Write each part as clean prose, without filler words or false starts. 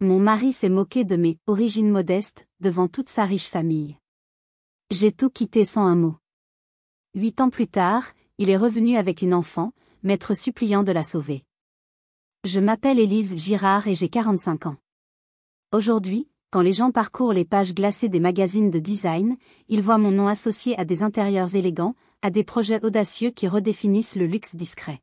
Mon mari s'est moqué de mes origines modestes devant toute sa riche famille. J'ai tout quitté sans un mot. 8 ans plus tard, il est revenu avec une enfant, m'être suppliant de la sauver. Je m'appelle Élise Girard et j'ai 45 ans. Aujourd'hui, quand les gens parcourent les pages glacées des magazines de design, ils voient mon nom associé à des intérieurs élégants, à des projets audacieux qui redéfinissent le luxe discret.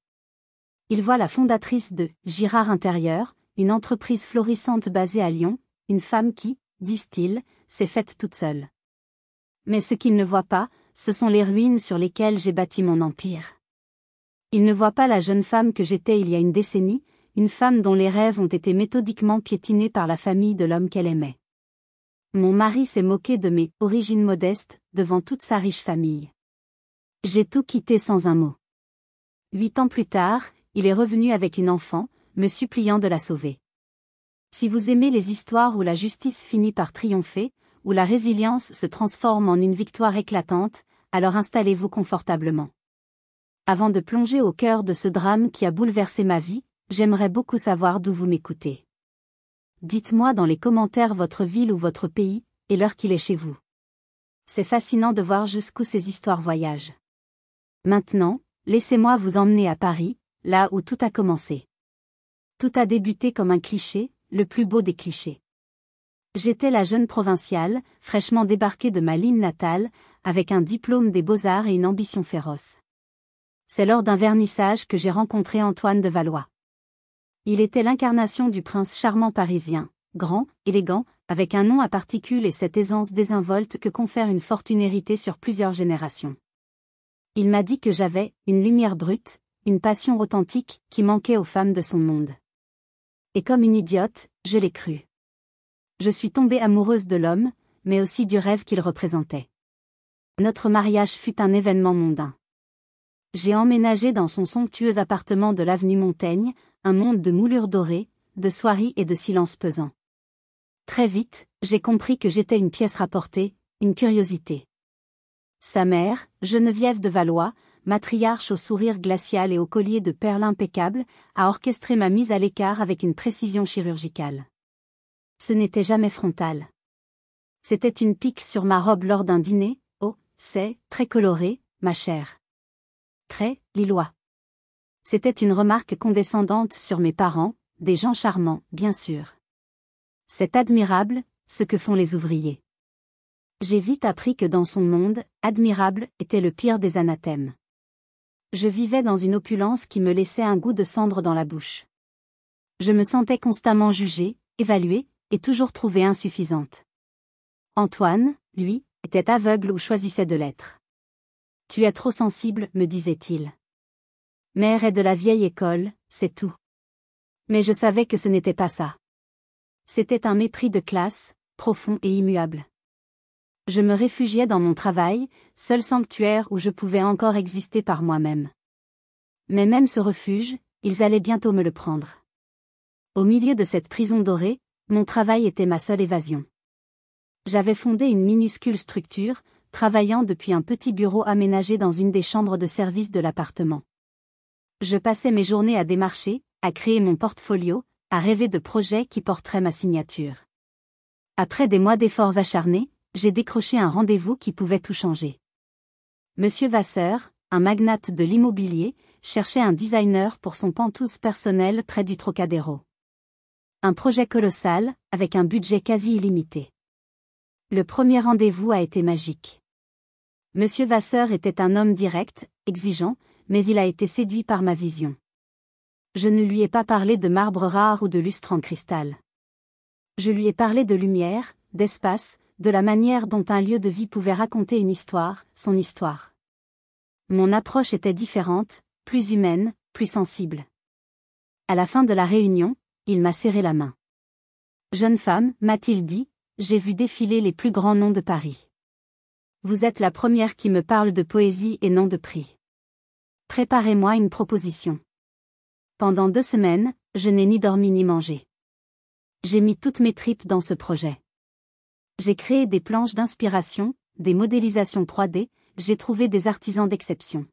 Ils voient la fondatrice de Girard Intérieur, une entreprise florissante basée à Lyon, une femme qui, disent-ils, s'est faite toute seule. Mais ce qu'ils ne voient pas, ce sont les ruines sur lesquelles j'ai bâti mon empire. Ils ne voient pas la jeune femme que j'étais il y a une décennie, une femme dont les rêves ont été méthodiquement piétinés par la famille de l'homme qu'elle aimait. Mon mari s'est moqué de mes origines modestes devant toute sa riche famille. J'ai tout quitté sans un mot. 8 ans plus tard, il est revenu avec une enfant, me suppliant de la sauver. Si vous aimez les histoires où la justice finit par triompher, où la résilience se transforme en une victoire éclatante, alors installez-vous confortablement. Avant de plonger au cœur de ce drame qui a bouleversé ma vie, j'aimerais beaucoup savoir d'où vous m'écoutez. Dites-moi dans les commentaires votre ville ou votre pays, et l'heure qu'il est chez vous. C'est fascinant de voir jusqu'où ces histoires voyagent. Maintenant, laissez-moi vous emmener à Paris, là où tout a commencé. Tout a débuté comme un cliché, le plus beau des clichés. J'étais la jeune provinciale, fraîchement débarquée de ma ligne natale, avec un diplôme des beaux-arts et une ambition féroce. C'est lors d'un vernissage que j'ai rencontré Antoine de Valois. Il était l'incarnation du prince charmant parisien, grand, élégant, avec un nom à particules et cette aisance désinvolte que confère une fortune héritée sur plusieurs générations. Il m'a dit que j'avais une lumière brute, une passion authentique qui manquait aux femmes de son monde. Et comme une idiote, je l'ai cru. Je suis tombée amoureuse de l'homme, mais aussi du rêve qu'il représentait. Notre mariage fut un événement mondain. J'ai emménagé dans son somptueux appartement de l'avenue Montaigne, un monde de moulures dorées, de soieries et de silence pesant. Très vite, j'ai compris que j'étais une pièce rapportée, une curiosité. Sa mère, Geneviève de Valois, matriarche au sourire glacial et au collier de perles impeccables, a orchestré ma mise à l'écart avec une précision chirurgicale. Ce n'était jamais frontal. C'était une pique sur ma robe lors d'un dîner, oh, c'est très coloré, ma chère. Très lillois. C'était une remarque condescendante sur mes parents, des gens charmants, bien sûr. C'est admirable, ce que font les ouvriers. J'ai vite appris que dans son monde, admirable était le pire des anathèmes. Je vivais dans une opulence qui me laissait un goût de cendre dans la bouche. Je me sentais constamment jugée, évaluée, et toujours trouvée insuffisante. Antoine, lui, était aveugle ou choisissait de l'être. « Tu es trop sensible », me disait-il. Mère est de la vieille école, c'est tout. Mais je savais que ce n'était pas ça. C'était un mépris de classe, profond et immuable. Je me réfugiais dans mon travail, seul sanctuaire où je pouvais encore exister par moi-même. Mais même ce refuge, ils allaient bientôt me le prendre. Au milieu de cette prison dorée, mon travail était ma seule évasion. J'avais fondé une minuscule structure, travaillant depuis un petit bureau aménagé dans une des chambres de service de l'appartement. Je passais mes journées à démarcher, à créer mon portfolio, à rêver de projets qui porteraient ma signature. Après des mois d'efforts acharnés, j'ai décroché un rendez-vous qui pouvait tout changer. Monsieur Vasseur, un magnate de l'immobilier, cherchait un designer pour son penthouse personnel près du Trocadéro. Un projet colossal, avec un budget quasi illimité. Le premier rendez-vous a été magique. Monsieur Vasseur était un homme direct, exigeant, mais il a été séduit par ma vision. Je ne lui ai pas parlé de marbre rare ou de lustre en cristal. Je lui ai parlé de lumière, d'espace, de la manière dont un lieu de vie pouvait raconter une histoire, son histoire. Mon approche était différente, plus humaine, plus sensible. À la fin de la réunion, il m'a serré la main. Jeune femme, m'a-t-il dit, j'ai vu défiler les plus grands noms de Paris. Vous êtes la première qui me parle de poésie et non de prix. Préparez-moi une proposition. Pendant 2 semaines, je n'ai ni dormi ni mangé. J'ai mis toutes mes tripes dans ce projet. J'ai créé des planches d'inspiration, des modélisations 3D, j'ai trouvé des artisans d'exception.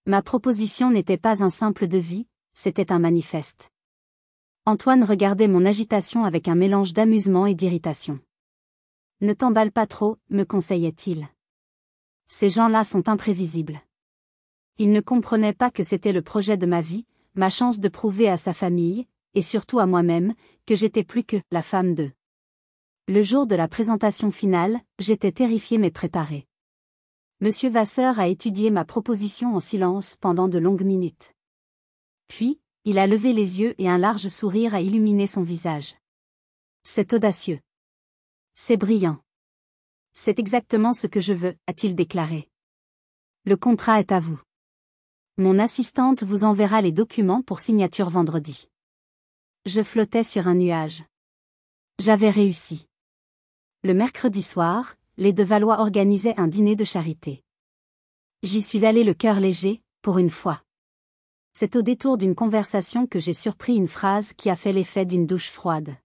Ma proposition n'était pas un simple devis, c'était un manifeste. Antoine regardait mon agitation avec un mélange d'amusement et d'irritation. Ne t'emballe pas trop, me conseillait-il. Ces gens-là sont imprévisibles. Il ne comprenait pas que c'était le projet de ma vie, ma chance de prouver à sa famille, et surtout à moi-même, que j'étais plus que la femme d'eux. Le jour de la présentation finale, j'étais terrifiée mais préparée. Monsieur Vasseur a étudié ma proposition en silence pendant de longues minutes. Puis, il a levé les yeux et un large sourire a illuminé son visage. C'est audacieux. C'est brillant. C'est exactement ce que je veux, a-t-il déclaré. Le contrat est à vous. Mon assistante vous enverra les documents pour signature vendredi. Je flottais sur un nuage. J'avais réussi. Le mercredi soir, les de Valois organisaient un dîner de charité. J'y suis allée le cœur léger, pour une fois. C'est au détour d'une conversation que j'ai surpris une phrase qui a fait l'effet d'une douche froide.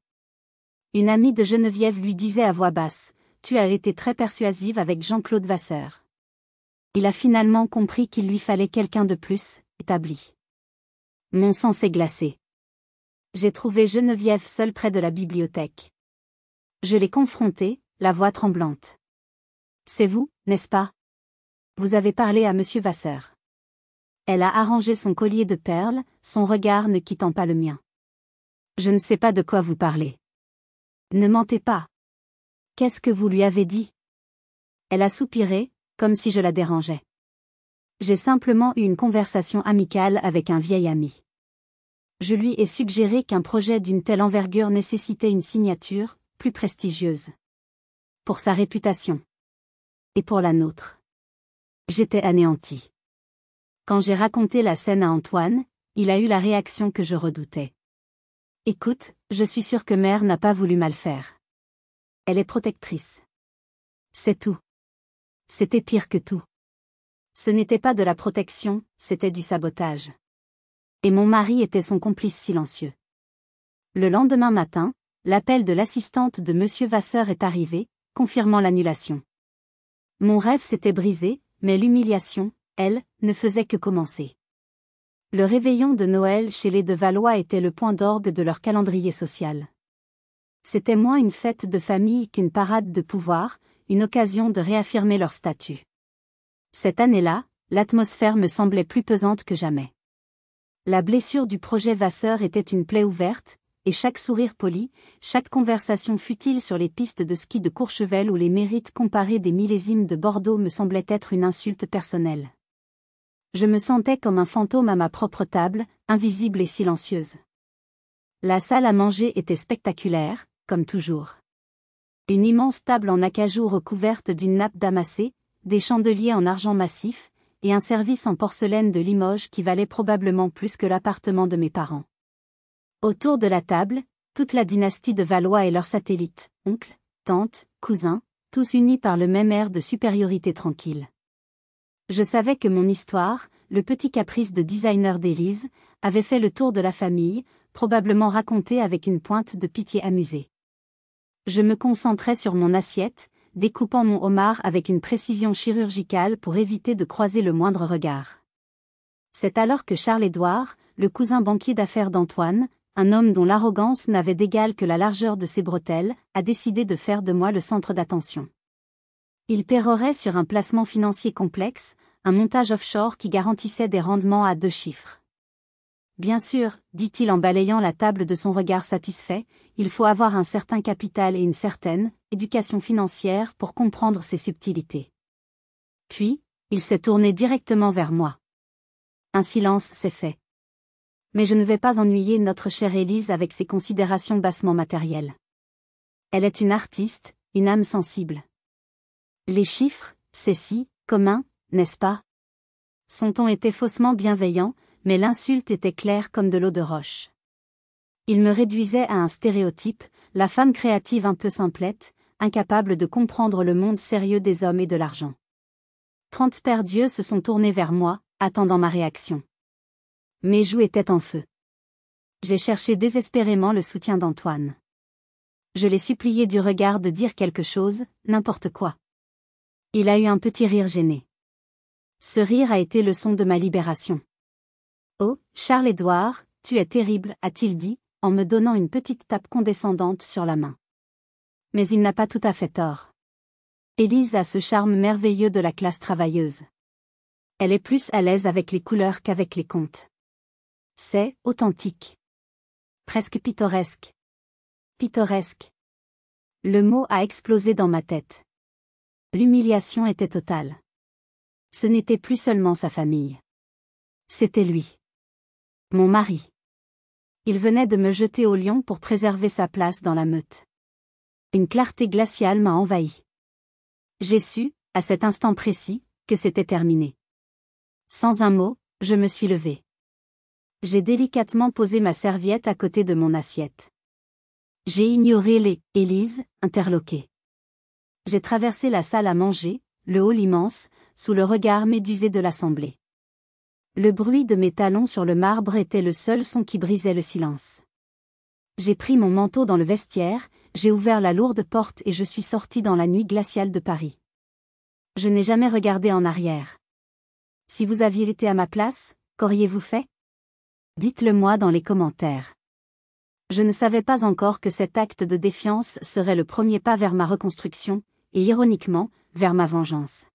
Une amie de Geneviève lui disait à voix basse, « Tu as été très persuasive avec Jean-Claude Vasseur. » Il a finalement compris qu'il lui fallait quelqu'un de plus, établi. Mon sang s'est glacé. J'ai trouvé Geneviève seule près de la bibliothèque. Je l'ai confrontée, la voix tremblante. « C'est vous, n'est-ce pas? Vous avez parlé à Monsieur Vasseur. » Elle a arrangé son collier de perles, son regard ne quittant pas le mien. « Je ne sais pas de quoi vous parlez. » « Ne mentez pas. Qu'est-ce que vous lui avez dit? » Elle a soupiré, comme si je la dérangeais. J'ai simplement eu une conversation amicale avec un vieil ami. Je lui ai suggéré qu'un projet d'une telle envergure nécessitait une signature, plus prestigieuse. Pour sa réputation. Et pour la nôtre. J'étais anéantie. Quand j'ai raconté la scène à Antoine, il a eu la réaction que je redoutais. « Écoute, je suis sûre que mère n'a pas voulu mal faire. Elle est protectrice. C'est tout. » C'était pire que tout. Ce n'était pas de la protection, c'était du sabotage. Et mon mari était son complice silencieux. Le lendemain matin, l'appel de l'assistante de Monsieur Vasseur est arrivé, confirmant l'annulation. Mon rêve s'était brisé, mais l'humiliation, elle, ne faisait que commencer. Le réveillon de Noël chez les de Valois était le point d'orgue de leur calendrier social. C'était moins une fête de famille qu'une parade de pouvoir, une occasion de réaffirmer leur statut. Cette année-là, l'atmosphère me semblait plus pesante que jamais. La blessure du projet Vasseur était une plaie ouverte, et chaque sourire poli, chaque conversation futile sur les pistes de ski de Courchevel ou les mérites comparés des millésimes de Bordeaux me semblait être une insulte personnelle. Je me sentais comme un fantôme à ma propre table, invisible et silencieuse. La salle à manger était spectaculaire, comme toujours. Une immense table en acajou recouverte d'une nappe damassée, des chandeliers en argent massif, et un service en porcelaine de Limoges qui valait probablement plus que l'appartement de mes parents. Autour de la table, toute la dynastie de Valois et leurs satellites, oncles, tantes, cousins, tous unis par le même air de supériorité tranquille. Je savais que mon histoire, le petit caprice de designer d'Élise, avait fait le tour de la famille, probablement racontée avec une pointe de pitié amusée. Je me concentrais sur mon assiette, découpant mon homard avec une précision chirurgicale pour éviter de croiser le moindre regard. C'est alors que Charles-Édouard, le cousin banquier d'affaires d'Antoine, un homme dont l'arrogance n'avait d'égal que la largeur de ses bretelles, a décidé de faire de moi le centre d'attention. Il pérorait sur un placement financier complexe, un montage offshore qui garantissait des rendements à 2 chiffres. Bien sûr, dit-il en balayant la table de son regard satisfait, il faut avoir un certain capital et une certaine éducation financière pour comprendre ces subtilités. Puis, il s'est tourné directement vers moi. Un silence s'est fait. Mais je ne vais pas ennuyer notre chère Élise avec ses considérations bassement matérielles. Elle est une artiste, une âme sensible. Les chiffres, c'est si commun, n'est-ce pas? Son ton était faussement bienveillant, mais l'insulte était claire comme de l'eau de roche. Il me réduisait à un stéréotype, la femme créative un peu simplette, incapable de comprendre le monde sérieux des hommes et de l'argent. 30 paires d'yeux se sont tournés vers moi, attendant ma réaction. Mes joues étaient en feu. J'ai cherché désespérément le soutien d'Antoine. Je l'ai supplié du regard de dire quelque chose, n'importe quoi. Il a eu un petit rire gêné. Ce rire a été le son de ma libération. « Oh, Charles-Édouard, tu es terrible, a-t-il dit, en me donnant une petite tape condescendante sur la main. Mais il n'a pas tout à fait tort. Élise a ce charme merveilleux de la classe travailleuse. Elle est plus à l'aise avec les couleurs qu'avec les contes. C'est authentique. Presque pittoresque. Pittoresque. Le mot a explosé dans ma tête. L'humiliation était totale. Ce n'était plus seulement sa famille. C'était lui. Mon mari. Il venait de me jeter au lion pour préserver sa place dans la meute. Une clarté glaciale m'a envahi. J'ai su, à cet instant précis, que c'était terminé. Sans un mot, je me suis levée. J'ai délicatement posé ma serviette à côté de mon assiette. J'ai ignoré les « Élise » interloqués. J'ai traversé la salle à manger, le hall immense, sous le regard médusé de l'assemblée. Le bruit de mes talons sur le marbre était le seul son qui brisait le silence. J'ai pris mon manteau dans le vestiaire, j'ai ouvert la lourde porte et je suis sortie dans la nuit glaciale de Paris. Je n'ai jamais regardé en arrière. Si vous aviez été à ma place, qu'auriez-vous fait? Dites-le-moi dans les commentaires. Je ne savais pas encore que cet acte de défiance serait le premier pas vers ma reconstruction, et ironiquement, vers ma vengeance.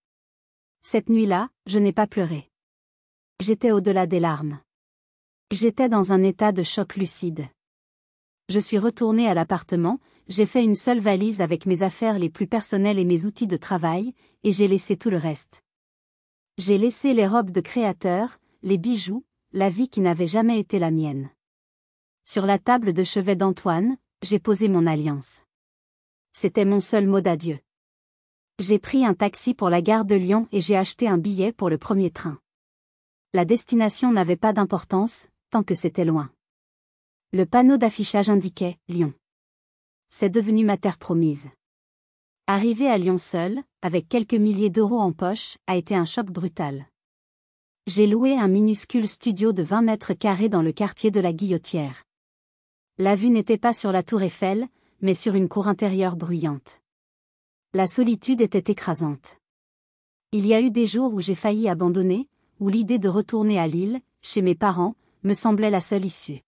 Cette nuit-là, je n'ai pas pleuré. J'étais au-delà des larmes. J'étais dans un état de choc lucide. Je suis retournée à l'appartement, j'ai fait une seule valise avec mes affaires les plus personnelles et mes outils de travail, et j'ai laissé tout le reste. J'ai laissé les robes de créateur, les bijoux, la vie qui n'avait jamais été la mienne. Sur la table de chevet d'Antoine, j'ai posé mon alliance. C'était mon seul mot d'adieu. J'ai pris un taxi pour la gare de Lyon et j'ai acheté un billet pour le premier train. La destination n'avait pas d'importance, tant que c'était loin. Le panneau d'affichage indiquait « Lyon ». C'est devenu ma terre promise. Arriver à Lyon seul, avec quelques milliers d'euros en poche, a été un choc brutal. J'ai loué un minuscule studio de 20 mètres carrés dans le quartier de la Guillotière. La vue n'était pas sur la tour Eiffel, mais sur une cour intérieure bruyante. La solitude était écrasante. Il y a eu des jours où j'ai failli abandonner, où l'idée de retourner à Lille, chez mes parents, me semblait la seule issue.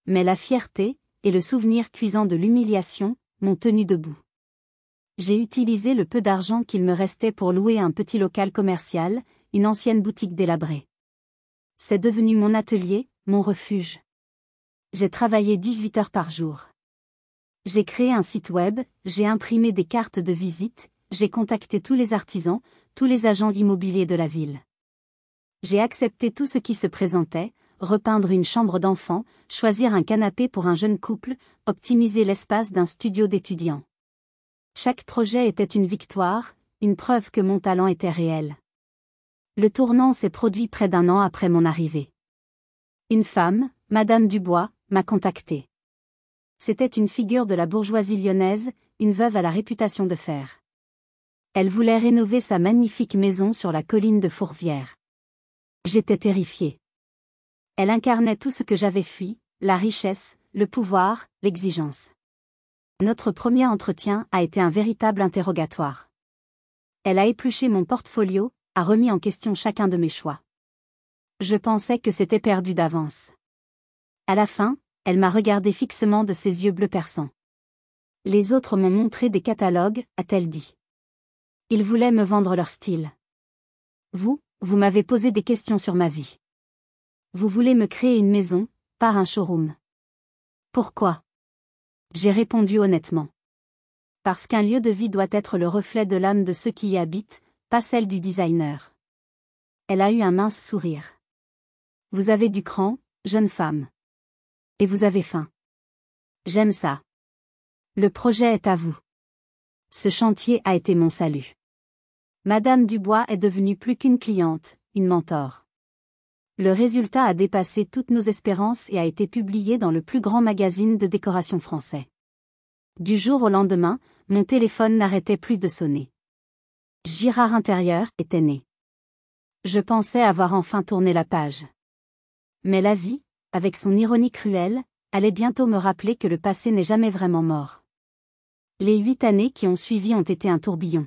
Mais la fierté, et le souvenir cuisant de l'humiliation, m'ont tenu debout. J'ai utilisé le peu d'argent qu'il me restait pour louer un petit local commercial, une ancienne boutique délabrée. C'est devenu mon atelier, mon refuge. J'ai travaillé 18 heures par jour. J'ai créé un site web, j'ai imprimé des cartes de visite, j'ai contacté tous les artisans, tous les agents immobiliers de la ville. J'ai accepté tout ce qui se présentait, repeindre une chambre d'enfant, choisir un canapé pour un jeune couple, optimiser l'espace d'un studio d'étudiants. Chaque projet était une victoire, une preuve que mon talent était réel. Le tournant s'est produit près d'un an après mon arrivée. Une femme, Madame Dubois, m'a contacté. C'était une figure de la bourgeoisie lyonnaise, une veuve à la réputation de fer. Elle voulait rénover sa magnifique maison sur la colline de Fourvière. J'étais terrifiée. Elle incarnait tout ce que j'avais fui, la richesse, le pouvoir, l'exigence. Notre premier entretien a été un véritable interrogatoire. Elle a épluché mon portfolio, a remis en question chacun de mes choix. Je pensais que c'était perdu d'avance. À la fin, elle m'a regardé fixement de ses yeux bleus perçants. Les autres m'ont montré des catalogues, a-t-elle dit. Ils voulaient me vendre leur style. Vous m'avez posé des questions sur ma vie. Vous voulez me créer une maison, pas un showroom. Pourquoi? J'ai répondu honnêtement. Parce qu'un lieu de vie doit être le reflet de l'âme de ceux qui y habitent, pas celle du designer. Elle a eu un mince sourire. Vous avez du cran, jeune femme. Et vous avez faim. J'aime ça. Le projet est à vous. Ce chantier a été mon salut. Madame Dubois est devenue plus qu'une cliente, une mentor. Le résultat a dépassé toutes nos espérances et a été publié dans le plus grand magazine de décoration français. Du jour au lendemain, mon téléphone n'arrêtait plus de sonner. Girard Intérieur était né. Je pensais avoir enfin tourné la page. Mais la vie, avec son ironie cruelle, allait bientôt me rappeler que le passé n'est jamais vraiment mort. Les 8 années qui ont suivi ont été un tourbillon.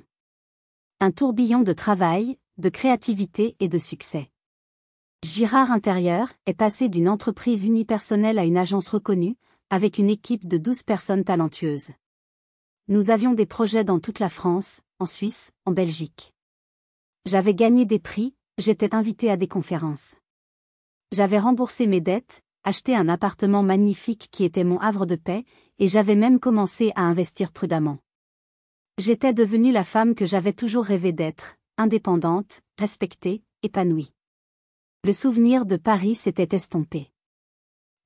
Un tourbillon de travail, de créativité et de succès. Girard Intérieur est passé d'une entreprise unipersonnelle à une agence reconnue, avec une équipe de 12 personnes talentueuses. Nous avions des projets dans toute la France, en Suisse, en Belgique. J'avais gagné des prix, j'étais invité à des conférences. J'avais remboursé mes dettes, acheté un appartement magnifique qui était mon havre de paix, et j'avais même commencé à investir prudemment. J'étais devenue la femme que j'avais toujours rêvé d'être, indépendante, respectée, épanouie. Le souvenir de Paris s'était estompé.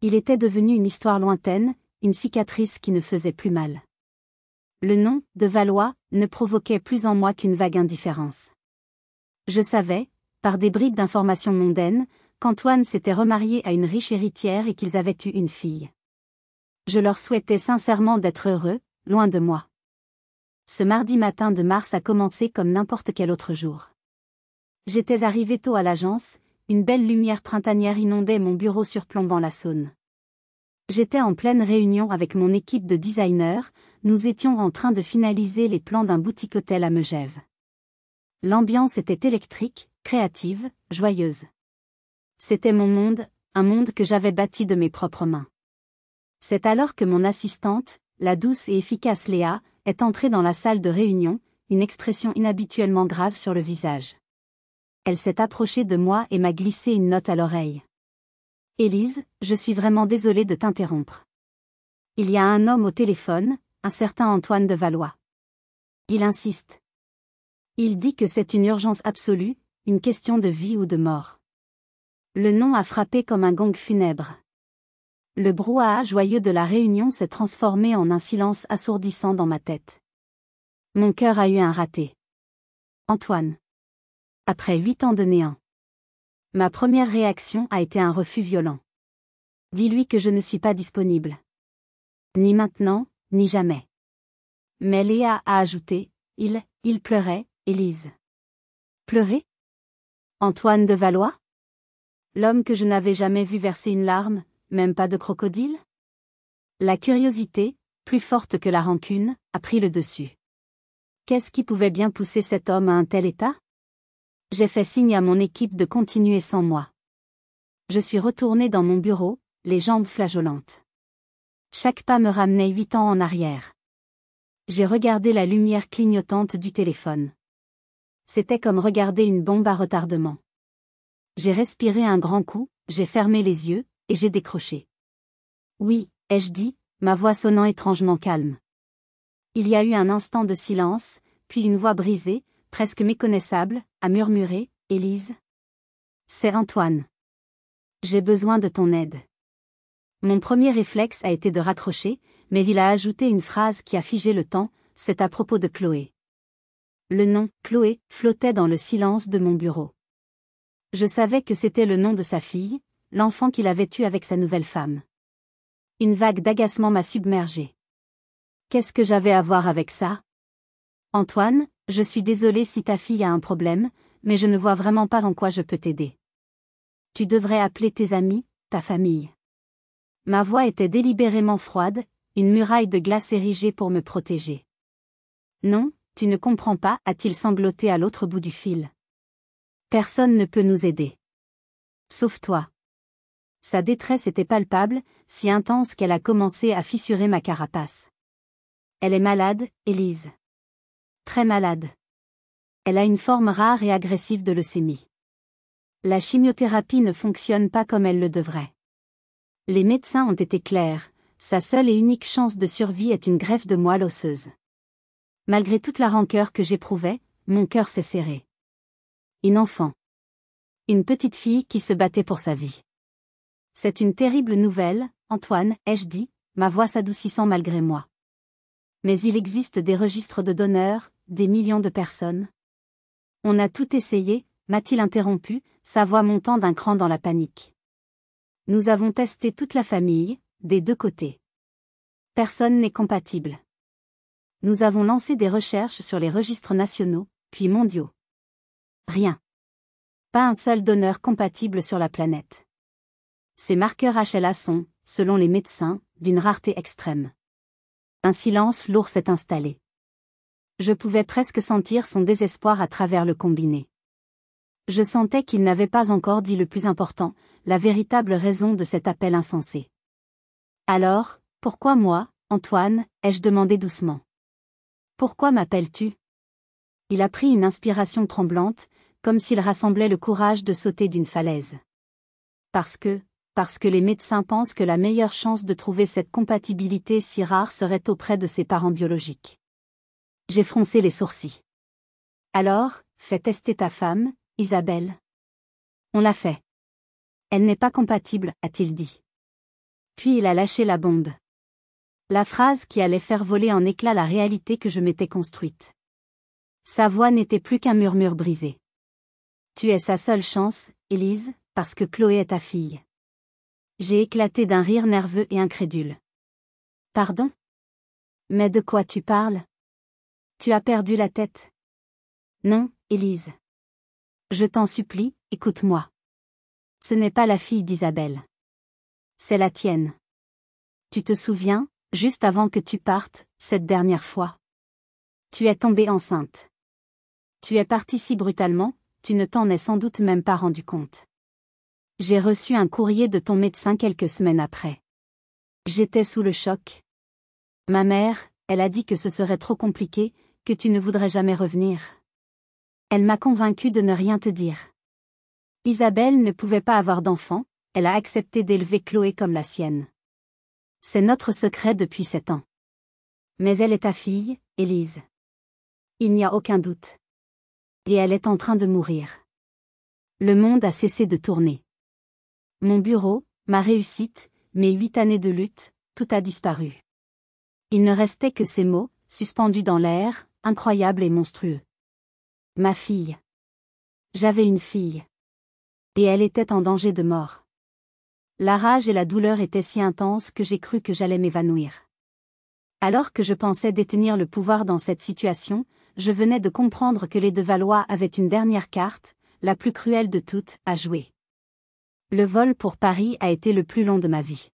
Il était devenu une histoire lointaine, une cicatrice qui ne faisait plus mal. Le nom, de Valois, ne provoquait plus en moi qu'une vague indifférence. Je savais, par des bribes d'informations mondaines, qu'Antoine s'était remarié à une riche héritière et qu'ils avaient eu une fille. Je leur souhaitais sincèrement d'être heureux, loin de moi. Ce mardi matin de mars a commencé comme n'importe quel autre jour. J'étais arrivé tôt à l'agence, une belle lumière printanière inondait mon bureau surplombant la Saône. J'étais en pleine réunion avec mon équipe de designers, nous étions en train de finaliser les plans d'un boutique-hôtel à Megève. L'ambiance était électrique, créative, joyeuse. C'était mon monde, un monde que j'avais bâti de mes propres mains. C'est alors que mon assistante, la douce et efficace Léa, est entrée dans la salle de réunion, une expression inhabituellement grave sur le visage. Elle s'est approchée de moi et m'a glissé une note à l'oreille. « Élise, je suis vraiment désolée de t'interrompre. Il y a un homme au téléphone, un certain Antoine de Valois. Il insiste. Il dit que c'est une urgence absolue, une question de vie ou de mort. » Le nom a frappé comme un gong funèbre. Le brouhaha joyeux de la réunion s'est transformé en un silence assourdissant dans ma tête. Mon cœur a eu un raté. Antoine. Après 8 ans de néant. Ma première réaction a été un refus violent. Dis-lui que je ne suis pas disponible. Ni maintenant, ni jamais. Mais Léa a ajouté, il pleurait, Élise. Pleurer? Antoine de Valois? L'homme que je n'avais jamais vu verser une larme, même pas de crocodile? La curiosité, plus forte que la rancune, a pris le dessus. Qu'est-ce qui pouvait bien pousser cet homme à un tel état? J'ai fait signe à mon équipe de continuer sans moi. Je suis retournée dans mon bureau, les jambes flageolantes. Chaque pas me ramenait 8 ans en arrière. J'ai regardé la lumière clignotante du téléphone. C'était comme regarder une bombe à retardement. J'ai respiré un grand coup, j'ai fermé les yeux, et j'ai décroché. Oui, ai-je dit, ma voix sonnant étrangement calme. Il y a eu un instant de silence, puis une voix brisée, presque méconnaissable, a murmuré, « Élise. C'est Antoine. J'ai besoin de ton aide. » Mon premier réflexe a été de raccrocher, mais il a ajouté une phrase qui a figé le temps, « C'est à propos de Chloé. » Le nom, Chloé, flottait dans le silence de mon bureau. Je savais que c'était le nom de sa fille, l'enfant qu'il avait eu avec sa nouvelle femme. Une vague d'agacement m'a submergée. Qu'est-ce que j'avais à voir avec ça? Antoine, je suis désolée si ta fille a un problème, mais je ne vois vraiment pas en quoi je peux t'aider. Tu devrais appeler tes amis, ta famille. Ma voix était délibérément froide, une muraille de glace érigée pour me protéger. Non, tu ne comprends pas, a-t-il sangloté à l'autre bout du fil. Personne ne peut nous aider. Sauf toi. Sa détresse était palpable, si intense qu'elle a commencé à fissurer ma carapace. Elle est malade, Élise. Très malade. Elle a une forme rare et agressive de leucémie. La chimiothérapie ne fonctionne pas comme elle le devrait. Les médecins ont été clairs, sa seule et unique chance de survie est une greffe de moelle osseuse. Malgré toute la rancœur que j'éprouvais, mon cœur s'est serré. Une enfant. Une petite fille qui se battait pour sa vie. C'est une terrible nouvelle, Antoine, ai-je dit, ma voix s'adoucissant malgré moi. Mais il existe des registres de donneurs, des millions de personnes. On a tout essayé, m'a-t-il interrompu, sa voix montant d'un cran dans la panique. Nous avons testé toute la famille, des deux côtés. Personne n'est compatible. Nous avons lancé des recherches sur les registres nationaux, puis mondiaux. Rien. Pas un seul donneur compatible sur la planète. Ces marqueurs HLA sont, selon les médecins, d'une rareté extrême. Un silence lourd s'est installé. Je pouvais presque sentir son désespoir à travers le combiné. Je sentais qu'il n'avait pas encore dit le plus important, la véritable raison de cet appel insensé. Alors, Pourquoi moi, Antoine, ai-je demandé doucement. Pourquoi m'appelles-tu? Il a pris une inspiration tremblante, comme s'il rassemblait le courage de sauter d'une falaise. Parce que les médecins pensent que la meilleure chance de trouver cette compatibilité si rare serait auprès de ses parents biologiques. J'ai froncé les sourcils. Alors, fais tester ta femme, Isabelle. On l'a fait. Elle n'est pas compatible, a-t-il dit. Puis il a lâché la bombe. La phrase qui allait faire voler en éclats la réalité que je m'étais construite. Sa voix n'était plus qu'un murmure brisé. Tu es sa seule chance, Élise, parce que Chloé est ta fille. J'ai éclaté d'un rire nerveux et incrédule. Pardon? Mais de quoi tu parles? Tu as perdu la tête? Non, Élise. Je t'en supplie, écoute-moi. Ce n'est pas la fille d'Isabelle. C'est la tienne. Tu te souviens, juste avant que tu partes, cette dernière fois? Tu es tombée enceinte. Tu es partie si brutalement, tu ne t'en es sans doute même pas rendu compte. J'ai reçu un courrier de ton médecin quelques semaines après. J'étais sous le choc. Ma mère, elle a dit que ce serait trop compliqué, que tu ne voudrais jamais revenir. Elle m'a convaincue de ne rien te dire. Isabelle ne pouvait pas avoir d'enfant, elle a accepté d'élever Chloé comme la sienne. C'est notre secret depuis 7 ans. Mais elle est ta fille, Élise. Il n'y a aucun doute. Et elle est en train de mourir. Le monde a cessé de tourner. Mon bureau, ma réussite, mes 8 années de lutte, tout a disparu. Il ne restait que ces mots, suspendus dans l'air, incroyables et monstrueux. Ma fille. J'avais une fille. Et elle était en danger de mort. La rage et la douleur étaient si intenses que j'ai cru que j'allais m'évanouir. Alors que je pensais détenir le pouvoir dans cette situation, je venais de comprendre que les de Valois avaient une dernière carte, la plus cruelle de toutes, à jouer. Le vol pour Paris a été le plus long de ma vie.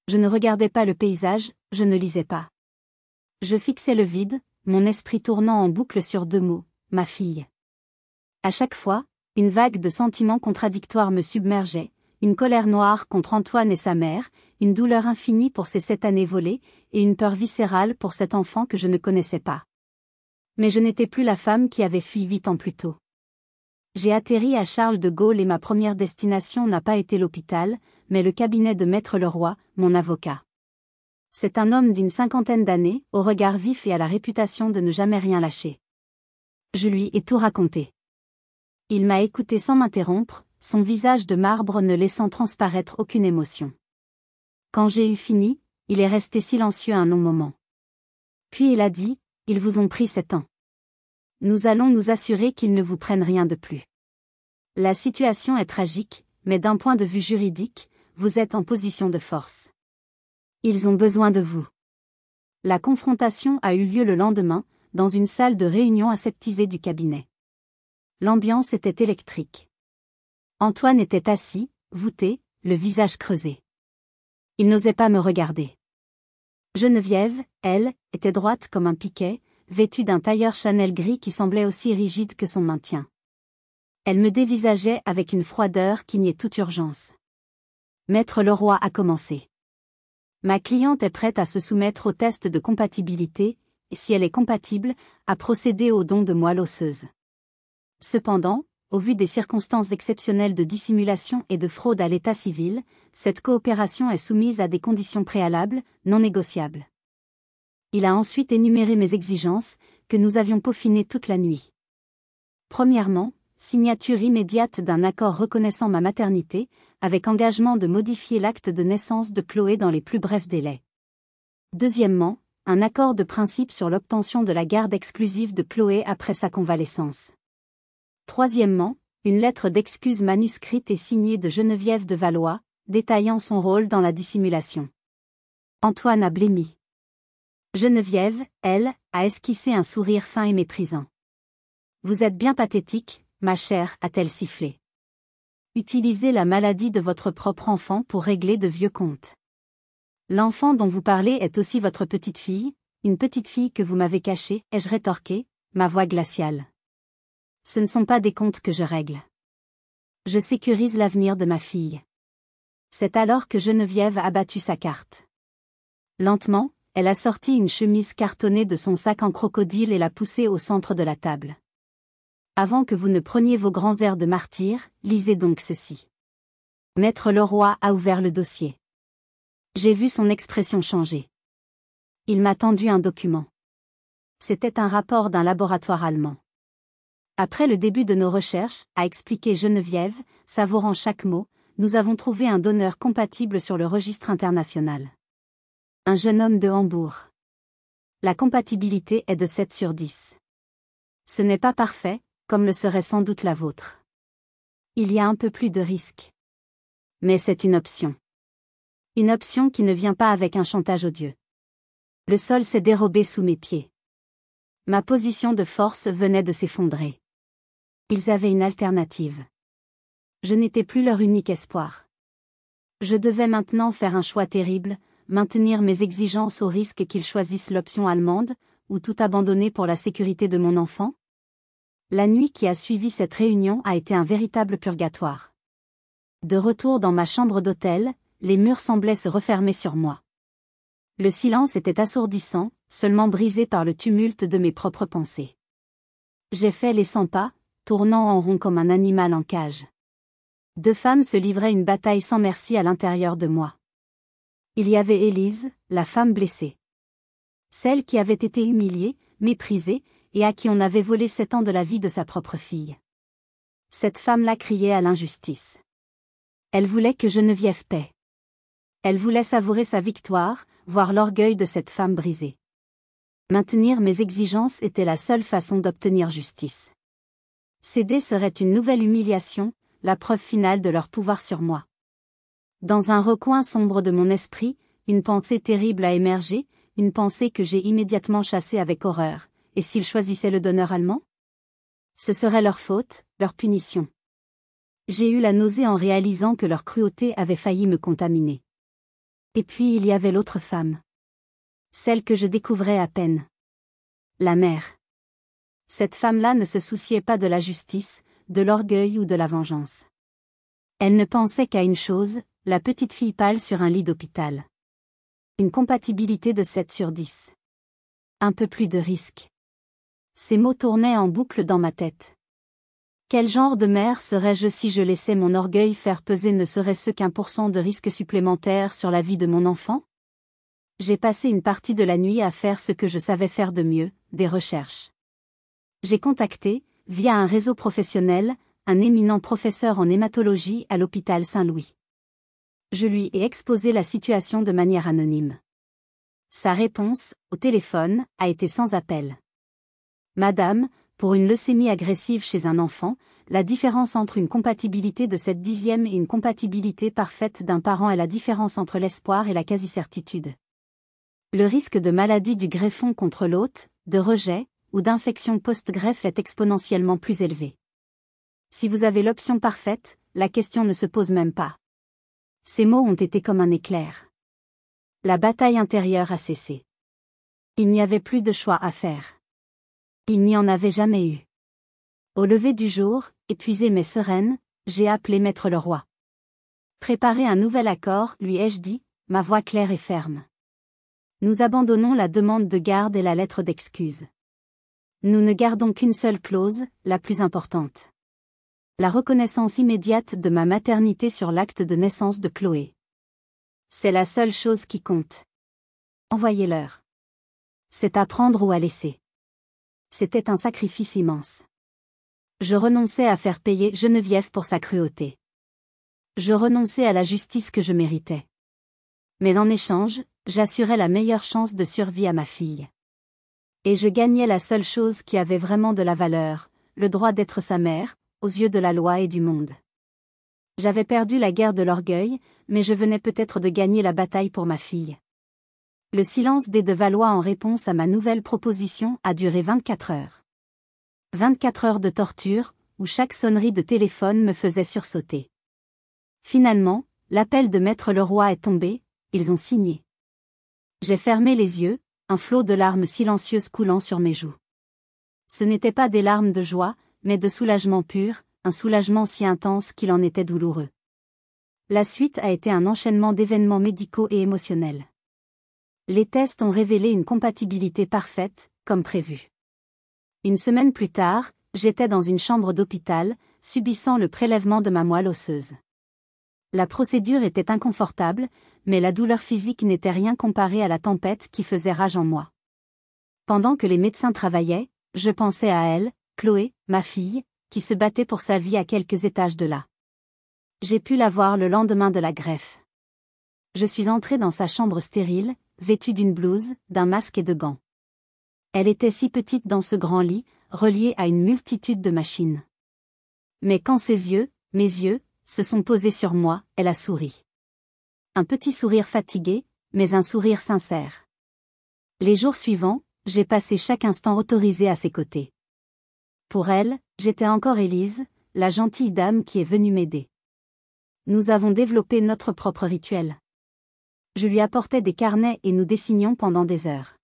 Je ne regardais pas le paysage, je ne lisais pas. Je fixais le vide, mon esprit tournant en boucle sur 2 mots, ma fille. À chaque fois, une vague de sentiments contradictoires me submergeait, une colère noire contre Antoine et sa mère, une douleur infinie pour ces 7 années volées, et une peur viscérale pour cet enfant que je ne connaissais pas. Mais je n'étais plus la femme qui avait fui 8 ans plus tôt. J'ai atterri à Charles de Gaulle et ma première destination n'a pas été l'hôpital, mais le cabinet de Maître Leroy, mon avocat. C'est un homme d'une 50aine d'années, au regard vif et à la réputation de ne jamais rien lâcher. Je lui ai tout raconté. Il m'a écouté sans m'interrompre, son visage de marbre ne laissant transparaître aucune émotion. Quand j'ai eu fini, il est resté silencieux un long moment. Puis il a dit, « Ils vous ont pris 7 ans. Nous allons nous assurer qu'ils ne vous prennent rien de plus. La situation est tragique, mais d'un point de vue juridique, vous êtes en position de force. Ils ont besoin de vous. » La confrontation a eu lieu le lendemain, dans une salle de réunion aseptisée du cabinet. L'ambiance était électrique. Antoine était assis, voûté, le visage creusé. Il n'osait pas me regarder. Geneviève, elle, était droite comme un piquet, vêtue d'un tailleur Chanel gris qui semblait aussi rigide que son maintien. Elle me dévisageait avec une froideur qui niait toute urgence. Maître Leroy a commencé. Ma cliente est prête à se soumettre au test de compatibilité, et si elle est compatible, à procéder au don de moelle osseuse. Cependant, au vu des circonstances exceptionnelles de dissimulation et de fraude à l'état civil, cette coopération est soumise à des conditions préalables, non négociables. Il a ensuite énuméré mes exigences, que nous avions peaufinées toute la nuit. Premièrement, signature immédiate d'un accord reconnaissant ma maternité, avec engagement de modifier l'acte de naissance de Chloé dans les plus brefs délais. Deuxièmement, un accord de principe sur l'obtention de la garde exclusive de Chloé après sa convalescence. Troisièmement, une lettre d'excuse manuscrite et signée de Geneviève de Valois, détaillant son rôle dans la dissimulation. Antoine a blêmi. Geneviève, elle, a esquissé un sourire fin et méprisant. « Vous êtes bien pathétique, ma chère, a-t-elle sifflé. Utilisez la maladie de votre propre enfant pour régler de vieux comptes. L'enfant dont vous parlez est aussi votre petite-fille, une petite-fille que vous m'avez cachée, ai-je rétorqué, ma voix glaciale. Ce ne sont pas des comptes que je règle. Je sécurise l'avenir de ma fille. » C'est alors que Geneviève a battu sa carte. Lentement, elle a sorti une chemise cartonnée de son sac en crocodile et l'a poussée au centre de la table. Avant que vous ne preniez vos grands airs de martyr, lisez donc ceci. Maître Leroy a ouvert le dossier. J'ai vu son expression changer. Il m'a tendu un document. C'était un rapport d'un laboratoire allemand. Après le début de nos recherches, a expliqué Geneviève, savourant chaque mot, nous avons trouvé un donneur compatible sur le registre international. Un jeune homme de Hambourg. La compatibilité est de 7 sur 10. Ce n'est pas parfait, comme le serait sans doute la vôtre. Il y a un peu plus de risque. Mais c'est une option. Une option qui ne vient pas avec un chantage odieux. Le sol s'est dérobé sous mes pieds. Ma position de force venait de s'effondrer. Ils avaient une alternative. Je n'étais plus leur unique espoir. Je devais maintenant faire un choix terrible, maintenir mes exigences au risque qu'ils choisissent l'option allemande, ou tout abandonner pour la sécurité de mon enfant. La nuit qui a suivi cette réunion a été un véritable purgatoire. De retour dans ma chambre d'hôtel, les murs semblaient se refermer sur moi. Le silence était assourdissant, seulement brisé par le tumulte de mes propres pensées. J'ai fait les 100 pas, tournant en rond comme un animal en cage. 2 femmes se livraient une bataille sans merci à l'intérieur de moi. Il y avait Élise, la femme blessée. Celle qui avait été humiliée, méprisée, et à qui on avait volé 7 ans de la vie de sa propre fille. Cette femme-là criait à l'injustice. Elle voulait que Geneviève paie. Elle voulait savourer sa victoire, voir l'orgueil de cette femme brisée. Maintenir mes exigences était la seule façon d'obtenir justice. Céder serait une nouvelle humiliation, la preuve finale de leur pouvoir sur moi. Dans un recoin sombre de mon esprit, une pensée terrible a émergé, une pensée que j'ai immédiatement chassée avec horreur. Et s'ils choisissaient le donneur allemand? Ce serait leur faute, leur punition. J'ai eu la nausée en réalisant que leur cruauté avait failli me contaminer. Et puis il y avait l'autre femme. Celle que je découvrais à peine. La mère. Cette femme-là ne se souciait pas de la justice, de l'orgueil ou de la vengeance. Elle ne pensait qu'à une chose, la petite fille pâle sur un lit d'hôpital. Une compatibilité de 7 sur 10. Un peu plus de risque. Ces mots tournaient en boucle dans ma tête. Quel genre de mère serais-je si je laissais mon orgueil faire peser ne serait-ce qu'1% de risque supplémentaire sur la vie de mon enfant? J'ai passé une partie de la nuit à faire ce que je savais faire de mieux, des recherches. J'ai contacté, via un réseau professionnel, un éminent professeur en hématologie à l'hôpital Saint-Louis. Je lui ai exposé la situation de manière anonyme. Sa réponse, au téléphone, a été sans appel. Madame, pour une leucémie agressive chez un enfant, la différence entre une compatibilité de 7/10 et une compatibilité parfaite d'un parent est la différence entre l'espoir et la quasi-certitude. Le risque de maladie du greffon contre l'hôte, de rejet, ou d'infection post-greffe est exponentiellement plus élevé. Si vous avez l'option parfaite, la question ne se pose même pas. Ces mots ont été comme un éclair. La bataille intérieure a cessé. Il n'y avait plus de choix à faire. Il n'y en avait jamais eu. Au lever du jour, épuisée mais sereine, j'ai appelé Maître Leroy. Préparez un nouvel accord, lui ai-je dit, ma voix claire et ferme. Nous abandonnons la demande de garde et la lettre d'excuse. Nous ne gardons qu'une seule clause, la plus importante. La reconnaissance immédiate de ma maternité sur l'acte de naissance de Chloé. C'est la seule chose qui compte. Envoyez-leur. C'est à prendre ou à laisser. C'était un sacrifice immense. Je renonçais à faire payer Geneviève pour sa cruauté. Je renonçais à la justice que je méritais. Mais en échange, j'assurais la meilleure chance de survie à ma fille. Et je gagnais la seule chose qui avait vraiment de la valeur, le droit d'être sa mère, aux yeux de la loi et du monde. J'avais perdu la guerre de l'orgueil, mais je venais peut-être de gagner la bataille pour ma fille. Le silence des de Valois en réponse à ma nouvelle proposition a duré 24 heures. 24 heures de torture, où chaque sonnerie de téléphone me faisait sursauter. Finalement, l'appel de Maître Leroy est tombé, ils ont signé. J'ai fermé les yeux, un flot de larmes silencieuses coulant sur mes joues. Ce n'étaient pas des larmes de joie, mais de soulagement pur, un soulagement si intense qu'il en était douloureux. La suite a été un enchaînement d'événements médicaux et émotionnels. Les tests ont révélé une compatibilité parfaite, comme prévu. Une semaine plus tard, j'étais dans une chambre d'hôpital, subissant le prélèvement de ma moelle osseuse. La procédure était inconfortable, mais la douleur physique n'était rien comparée à la tempête qui faisait rage en moi. Pendant que les médecins travaillaient, je pensais à elle, Chloé, ma fille, qui se battait pour sa vie à quelques étages de là. J'ai pu la voir le lendemain de la greffe. Je suis entrée dans sa chambre stérile, vêtue d'une blouse, d'un masque et de gants. Elle était si petite dans ce grand lit, reliée à une multitude de machines. Mais quand ses yeux, mes yeux, se sont posés sur moi, elle a souri. Un petit sourire fatigué, mais un sourire sincère. Les jours suivants, j'ai passé chaque instant autorisé à ses côtés. Pour elle, j'étais encore Élise, la gentille dame qui est venue m'aider. Nous avons développé notre propre rituel. Je lui apportais des carnets et nous dessinions pendant des heures.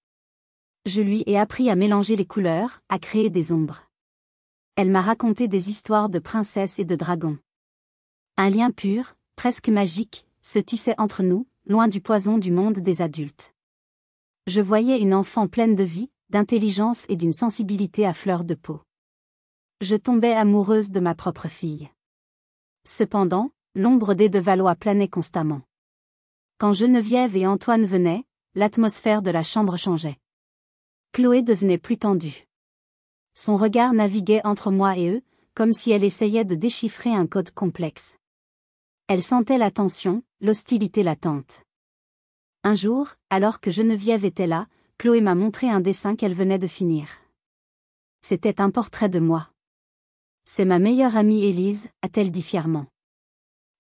Je lui ai appris à mélanger les couleurs, à créer des ombres. Elle m'a raconté des histoires de princesses et de dragons. Un lien pur, presque magique, se tissait entre nous, loin du poison du monde des adultes. Je voyais une enfant pleine de vie, d'intelligence et d'une sensibilité à fleur de peau. Je tombais amoureuse de ma propre fille. Cependant, l'ombre des de Valois planait constamment. Quand Geneviève et Antoine venaient, l'atmosphère de la chambre changeait. Chloé devenait plus tendue. Son regard naviguait entre moi et eux, comme si elle essayait de déchiffrer un code complexe. Elle sentait la tension, l'hostilité latente. Un jour, alors que Geneviève était là, Chloé m'a montré un dessin qu'elle venait de finir. C'était un portrait de moi. C'est ma meilleure amie Élise, a-t-elle dit fièrement.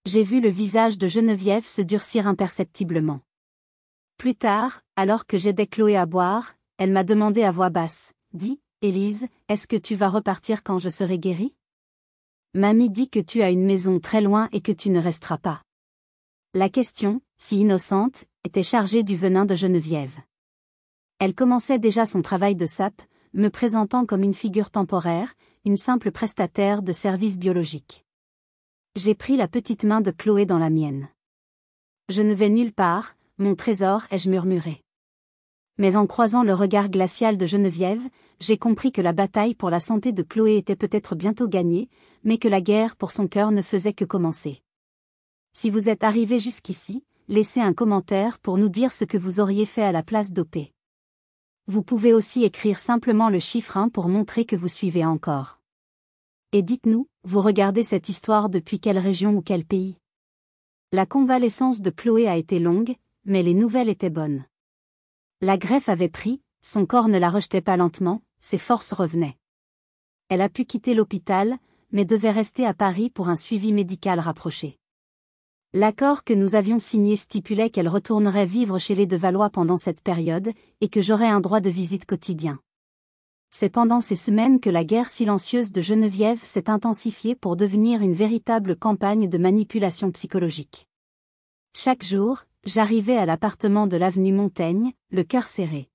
J'ai vu le visage de Geneviève se durcir imperceptiblement. Plus tard, alors que j'aidais Chloé à boire, elle m'a demandé à voix basse, « Dis, Élise, est-ce que tu vas repartir quand je serai guérie ? Mamie dit que tu as une maison très loin et que tu ne resteras pas. » La question, si innocente, était chargée du venin de Geneviève. Elle commençait déjà son travail de sape, me présentant comme une figure temporaire, une simple prestataire de services biologiques. J'ai pris la petite main de Chloé dans la mienne. Je ne vais nulle part, mon trésor, ai-je murmuré. Mais en croisant le regard glacial de Geneviève, j'ai compris que la bataille pour la santé de Chloé était peut-être bientôt gagnée, mais que la guerre pour son cœur ne faisait que commencer. Si vous êtes arrivé jusqu'ici, laissez un commentaire pour nous dire ce que vous auriez fait à la place d'OP. Vous pouvez aussi écrire simplement le chiffre 1 pour montrer que vous suivez encore. Et dites-nous, vous regardez cette histoire depuis quelle région ou quel pays ? La convalescence de Chloé a été longue, mais les nouvelles étaient bonnes. La greffe avait pris, son corps ne la rejetait pas lentement, ses forces revenaient. Elle a pu quitter l'hôpital, mais devait rester à Paris pour un suivi médical rapproché. L'accord que nous avions signé stipulait qu'elle retournerait vivre chez les de Valois pendant cette période, et que j'aurais un droit de visite quotidien. C'est pendant ces semaines que la guerre silencieuse de Geneviève s'est intensifiée pour devenir une véritable campagne de manipulation psychologique. Chaque jour, j'arrivais à l'appartement de l'avenue Montaigne, le cœur serré.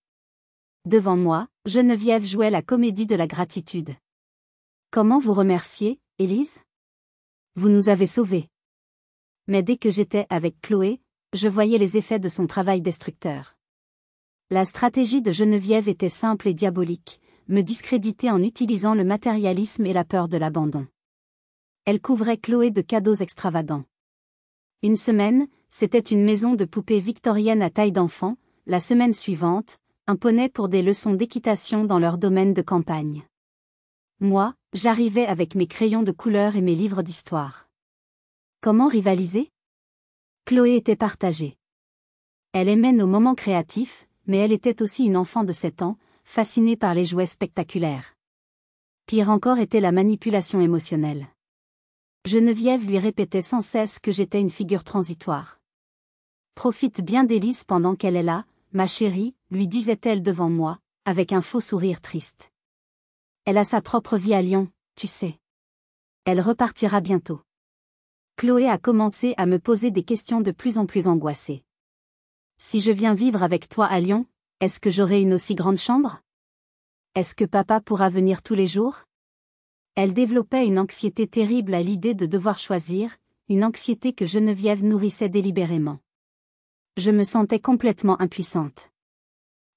Devant moi, Geneviève jouait la comédie de la gratitude. Comment vous remercier, Élise ? Vous nous avez sauvés. Mais dès que j'étais avec Chloé, je voyais les effets de son travail destructeur. La stratégie de Geneviève était simple et diabolique, me discréditer en utilisant le matérialisme et la peur de l'abandon. Elle couvrait Chloé de cadeaux extravagants. Une semaine, c'était une maison de poupées victorienne à taille d'enfant, la semaine suivante, un poney pour des leçons d'équitation dans leur domaine de campagne. Moi, j'arrivais avec mes crayons de couleur et mes livres d'histoire. Comment rivaliser ? Chloé était partagée. Elle aimait nos moments créatifs, mais elle était aussi une enfant de 7 ans, fascinée par les jouets spectaculaires. Pire encore était la manipulation émotionnelle. Geneviève lui répétait sans cesse que j'étais une figure transitoire. Profite bien d'Élise pendant qu'elle est là, ma chérie, lui disait-elle devant moi, avec un faux sourire triste. Elle a sa propre vie à Lyon, tu sais. Elle repartira bientôt. Chloé a commencé à me poser des questions de plus en plus angoissées. Si je viens vivre avec toi à Lyon, est-ce que j'aurai une aussi grande chambre ? Est-ce que papa pourra venir tous les jours ? Elle développait une anxiété terrible à l'idée de devoir choisir, une anxiété que Geneviève nourrissait délibérément. Je me sentais complètement impuissante.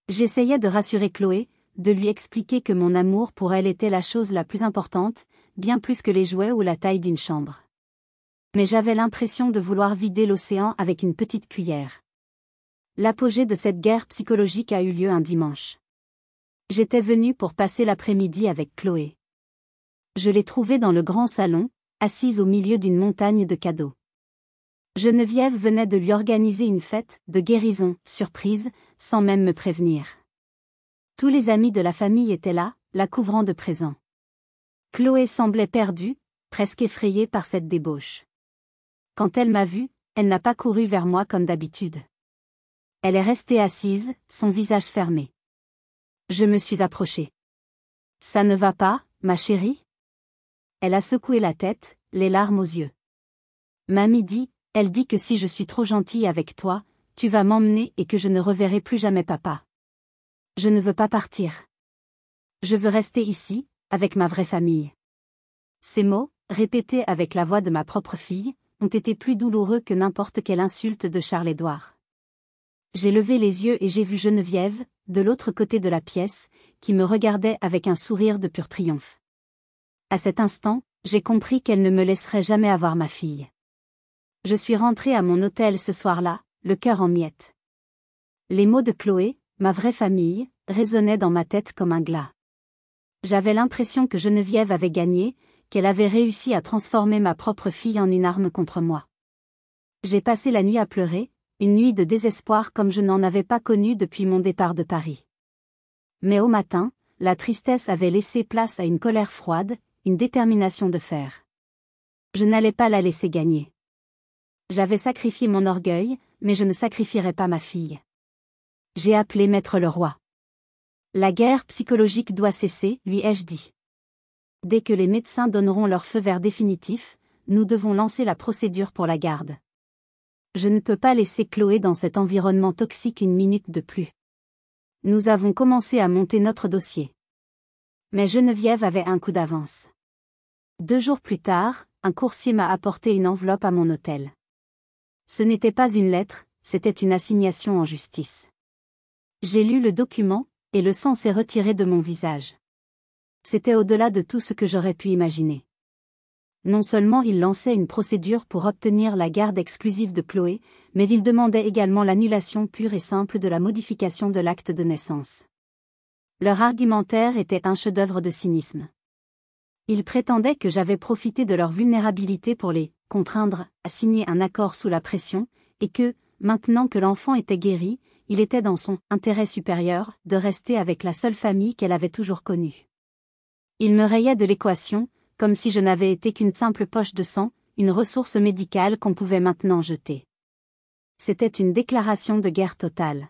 J'essayais de rassurer Chloé, de lui expliquer que mon amour pour elle était la chose la plus importante, bien plus que les jouets ou la taille d'une chambre. Mais j'avais l'impression de vouloir vider l'océan avec une petite cuillère. L'apogée de cette guerre psychologique a eu lieu un dimanche. J'étais venue pour passer l'après-midi avec Chloé. Je l'ai trouvée dans le grand salon, assise au milieu d'une montagne de cadeaux. Geneviève venait de lui organiser une fête de guérison, surprise, sans même me prévenir. Tous les amis de la famille étaient là, la couvrant de présents. Chloé semblait perdue, presque effrayée par cette débauche. Quand elle m'a vue, elle n'a pas couru vers moi comme d'habitude. Elle est restée assise, son visage fermé. Je me suis approchée. « Ça ne va pas, ma chérie ?» Elle a secoué la tête, les larmes aux yeux. « Mamie dit, elle dit que si je suis trop gentille avec toi, tu vas m'emmener et que je ne reverrai plus jamais papa. Je ne veux pas partir. Je veux rester ici, avec ma vraie famille. » Ces mots, répétés avec la voix de ma propre fille, ont été plus douloureux que n'importe quelle insulte de Charles-Édouard. J'ai levé les yeux et j'ai vu Geneviève, de l'autre côté de la pièce, qui me regardait avec un sourire de pur triomphe. À cet instant, j'ai compris qu'elle ne me laisserait jamais avoir ma fille. Je suis rentrée à mon hôtel ce soir-là, le cœur en miettes. Les mots de Chloé, ma vraie famille, résonnaient dans ma tête comme un glas. J'avais l'impression que Geneviève avait gagné, qu'elle avait réussi à transformer ma propre fille en une arme contre moi. J'ai passé la nuit à pleurer, une nuit de désespoir comme je n'en avais pas connue depuis mon départ de Paris. Mais au matin, la tristesse avait laissé place à une colère froide, une détermination de fer. Je n'allais pas la laisser gagner. J'avais sacrifié mon orgueil, mais je ne sacrifierais pas ma fille. J'ai appelé Maître Leroy. La guerre psychologique doit cesser, lui ai-je dit. Dès que les médecins donneront leur feu vert définitif, nous devons lancer la procédure pour la garde. Je ne peux pas laisser Chloé dans cet environnement toxique une minute de plus. Nous avons commencé à monter notre dossier. Mais Geneviève avait un coup d'avance. 2 jours plus tard, un coursier m'a apporté une enveloppe à mon hôtel. Ce n'était pas une lettre, c'était une assignation en justice. J'ai lu le document, et le sang s'est retiré de mon visage. C'était au-delà de tout ce que j'aurais pu imaginer. Non seulement il lançait une procédure pour obtenir la garde exclusive de Chloé, mais il demandait également l'annulation pure et simple de la modification de l'acte de naissance. Leur argumentaire était un chef-d'œuvre de cynisme. Ils prétendaient que j'avais profité de leur vulnérabilité pour les contraindre à signer un accord sous la pression, et que, maintenant que l'enfant était guéri, il était dans son intérêt supérieur de rester avec la seule famille qu'elle avait toujours connue. Ils me rayaient de l'équation, comme si je n'avais été qu'une simple poche de sang, une ressource médicale qu'on pouvait maintenant jeter. C'était une déclaration de guerre totale.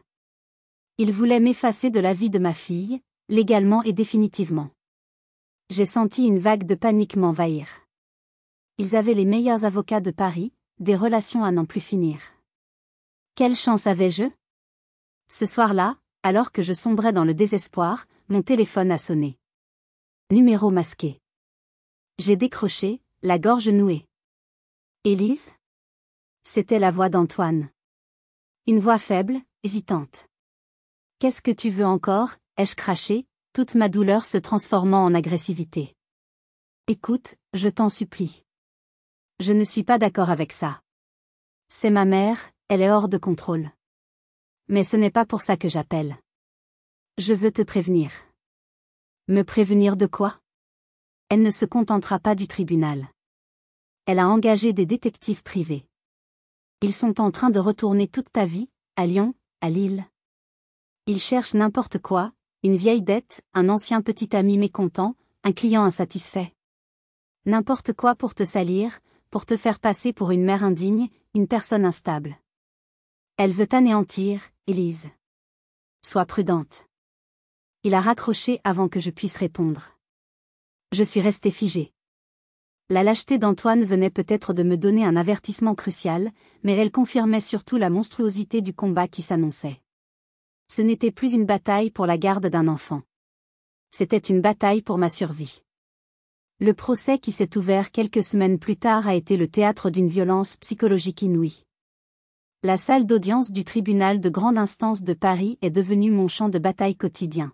Ils voulaient m'effacer de la vie de ma fille, légalement et définitivement. J'ai senti une vague de panique m'envahir. Ils avaient les meilleurs avocats de Paris, des relations à n'en plus finir. Quelle chance avais-je ? Ce soir-là, alors que je sombrais dans le désespoir, mon téléphone a sonné. Numéro masqué. J'ai décroché, la gorge nouée. Élise ? C'était la voix d'Antoine. Une voix faible, hésitante. Qu'est-ce que tu veux encore ? Ai-je craché, toute ma douleur se transformant en agressivité. Écoute, je t'en supplie. Je ne suis pas d'accord avec ça. C'est ma mère, elle est hors de contrôle. Mais ce n'est pas pour ça que j'appelle. Je veux te prévenir. Me prévenir de quoi ? Elle ne se contentera pas du tribunal. Elle a engagé des détectives privés. Ils sont en train de retourner toute ta vie, à Lyon, à Lille. Ils cherchent n'importe quoi, une vieille dette, un ancien petit ami mécontent, un client insatisfait. N'importe quoi pour te salir, pour te faire passer pour une mère indigne, une personne instable. Elle veut t'anéantir, Élise. Sois prudente. Il a raccroché avant que je puisse répondre. Je suis restée figée. La lâcheté d'Antoine venait peut-être de me donner un avertissement crucial, mais elle confirmait surtout la monstruosité du combat qui s'annonçait. Ce n'était plus une bataille pour la garde d'un enfant. C'était une bataille pour ma survie. Le procès qui s'est ouvert quelques semaines plus tard a été le théâtre d'une violence psychologique inouïe. La salle d'audience du tribunal de grande instance de Paris est devenue mon champ de bataille quotidien.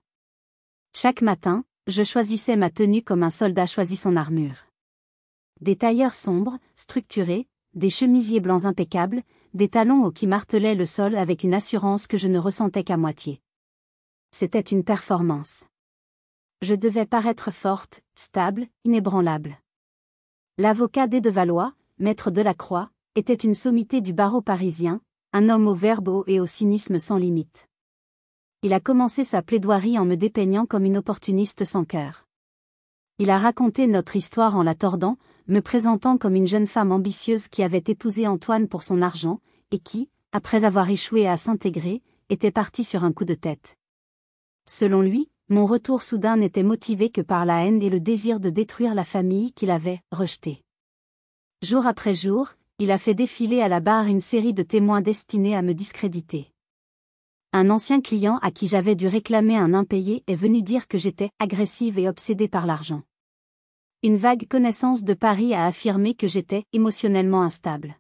Chaque matin, je choisissais ma tenue comme un soldat choisit son armure. Des tailleurs sombres, structurés, des chemisiers blancs impeccables, des talons hauts qui martelaient le sol avec une assurance que je ne ressentais qu'à moitié. C'était une performance. Je devais paraître forte, stable, inébranlable. L'avocat des de Valois, maître Delacroix, était une sommité du barreau parisien, un homme au verbe haut et au cynisme sans limite. Il a commencé sa plaidoirie en me dépeignant comme une opportuniste sans cœur. Il a raconté notre histoire en la tordant, me présentant comme une jeune femme ambitieuse qui avait épousé Antoine pour son argent, et qui, après avoir échoué à s'intégrer, était partie sur un coup de tête. Selon lui, mon retour soudain n'était motivé que par la haine et le désir de détruire la famille qu'il avait rejetée. Jour après jour, il a fait défiler à la barre une série de témoins destinés à me discréditer. Un ancien client à qui j'avais dû réclamer un impayé est venu dire que j'étais agressive et obsédée par l'argent. Une vague connaissance de Paris a affirmé que j'étais émotionnellement instable.